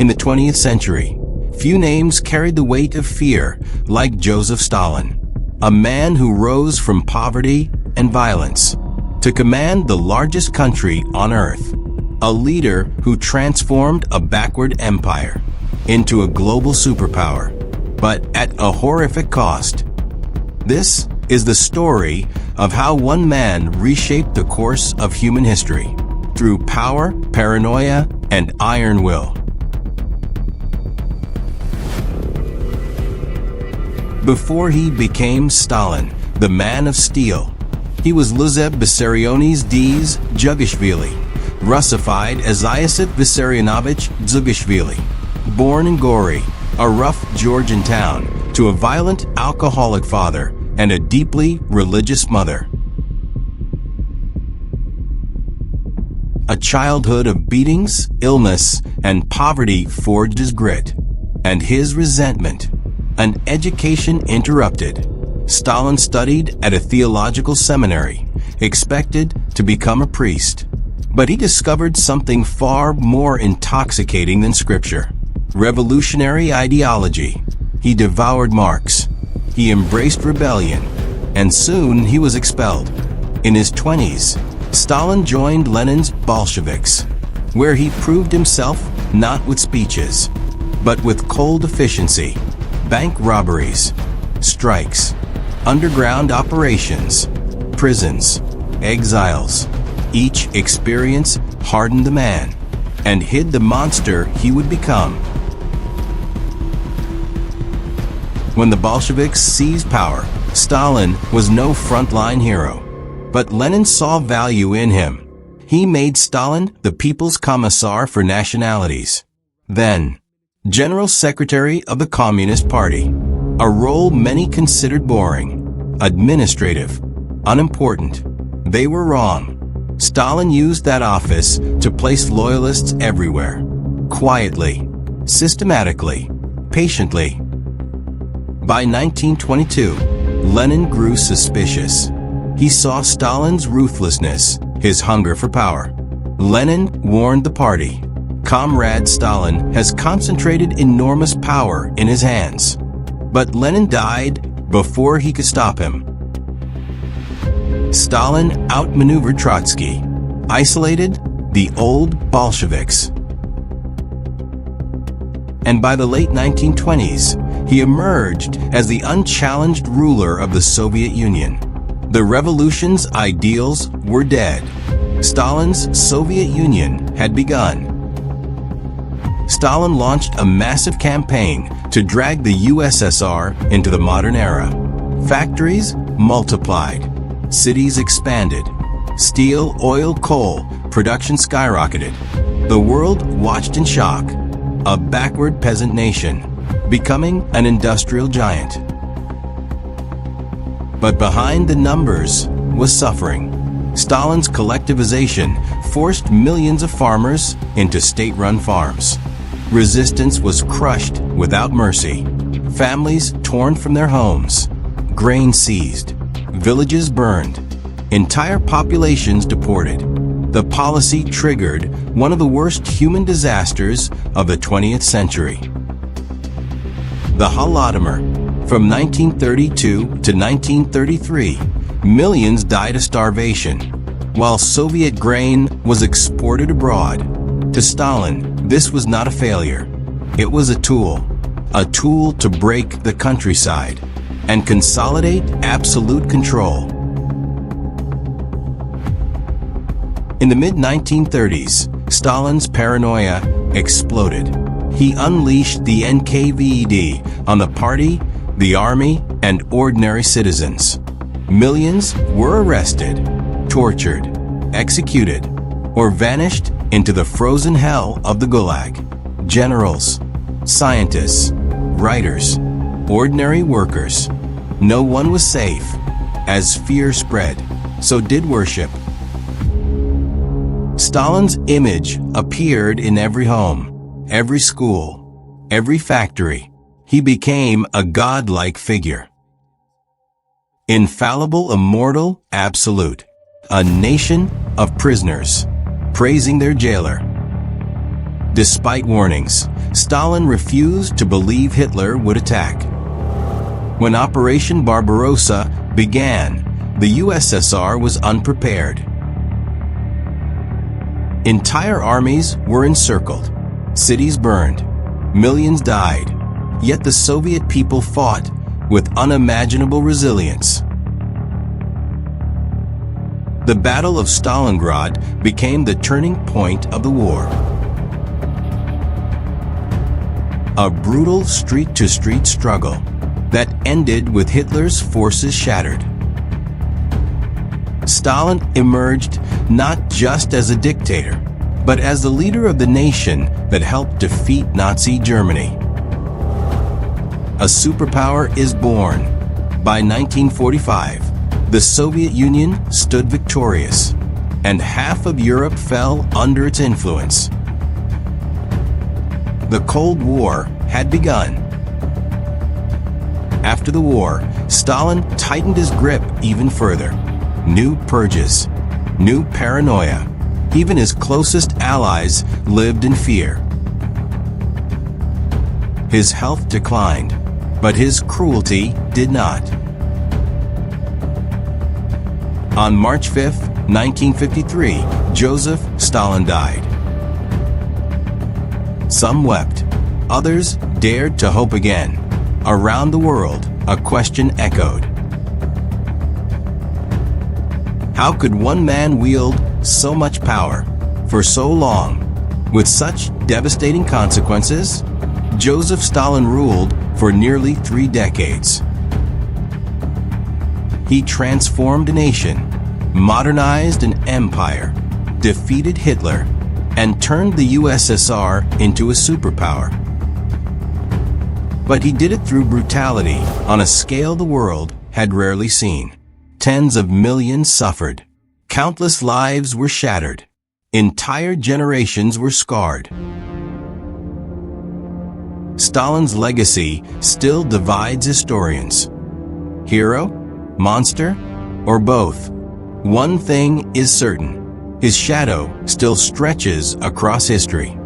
In the 20th century, few names carried the weight of fear like Joseph Stalin, a man who rose from poverty and violence to command the largest country on earth, a leader who transformed a backward empire into a global superpower, but at a horrific cost. This is the story of how one man reshaped the course of human history through power, paranoia, and iron will. Before he became Stalin, the man of steel, he was Luzeb Vissarionovich Dz Dzhugashvili, Russified as Iosif Vissarionovich Dzhugashvili. Born in Gori, a rough Georgian town, to a violent alcoholic father and a deeply religious mother. A childhood of beatings, illness, and poverty forged his grit and his resentment. An education interrupted. Stalin studied at a theological seminary, expected to become a priest. But he discovered something far more intoxicating than scripture. Revolutionary ideology. He devoured Marx. He embraced rebellion, and soon he was expelled. In his 20s, Stalin joined Lenin's Bolsheviks, where he proved himself not with speeches, but with cold efficiency. Bank robberies, strikes, underground operations, prisons, exiles. Each experience hardened the man and hid the monster he would become. When the Bolsheviks seized power, Stalin was no frontline hero, but Lenin saw value in him. He made Stalin the People's Commissar for Nationalities, then General Secretary of the Communist Party, a role many considered boring, administrative, unimportant. They were wrong. Stalin used that office to place loyalists everywhere, quietly, systematically, patiently. By 1922, Lenin grew suspicious. He saw Stalin's ruthlessness, his hunger for power. Lenin warned the party, "Comrade Stalin has concentrated enormous power in his hands." But Lenin died before he could stop him. Stalin outmaneuvered Trotsky, isolated the old Bolsheviks. And by the late 1920s, he emerged as the unchallenged ruler of the Soviet Union. The revolution's ideals were dead. Stalin's Soviet Union had begun. Stalin launched a massive campaign to drag the USSR into the modern era. Factories multiplied. Cities expanded. Steel, oil, coal production skyrocketed. The world watched in shock. A backward peasant nation, becoming an industrial giant. But behind the numbers was suffering. Stalin's collectivization forced millions of farmers into state-run farms. Resistance was crushed without mercy. Families torn from their homes. Grain seized. Villages burned. Entire populations deported. The policy triggered one of the worst human disasters of the 20th century. The Holodomor. From 1932 to 1933, millions died of starvation, while Soviet grain was exported abroad. To Stalin, this was not a failure. It was a tool to break the countryside and consolidate absolute control. In the mid-1930s, Stalin's paranoia exploded. He unleashed the NKVD on the party, the army, and ordinary citizens. Millions were arrested, tortured, executed, or vanished into the frozen hell of the Gulag. Generals, scientists, writers, ordinary workers. No one was safe. As fear spread, so did worship. Stalin's image appeared in every home, every school, every factory. He became a godlike figure. Infallible, immortal, absolute. A nation of prisoners, praising their jailer. Despite warnings, Stalin refused to believe Hitler would attack. When Operation Barbarossa began, the USSR was unprepared. Entire armies were encircled, cities burned, millions died, yet the Soviet people fought with unimaginable resilience. The Battle of Stalingrad became the turning point of the war. A brutal street-to-street struggle that ended with Hitler's forces shattered. Stalin emerged not just as a dictator, but as the leader of the nation that helped defeat Nazi Germany. A superpower is born. By 1945, the Soviet Union stood victorious, and half of Europe fell under its influence. The Cold War had begun. After the war, Stalin tightened his grip even further. New purges, new paranoia. Even his closest allies lived in fear. His health declined, but his cruelty did not. On March 5, 1953, Joseph Stalin died. Some wept, others dared to hope again. Around the world, a question echoed. How could one man wield so much power for so long, with such devastating consequences? Joseph Stalin ruled for nearly 3 decades. He transformed a nation, modernized an empire, defeated Hitler, and turned the USSR into a superpower. But he did it through brutality on a scale the world had rarely seen. Tens of millions suffered. Countless lives were shattered. Entire generations were scarred. Stalin's legacy still divides historians. Hero? Monster? Or both? One thing is certain. His shadow still stretches across history.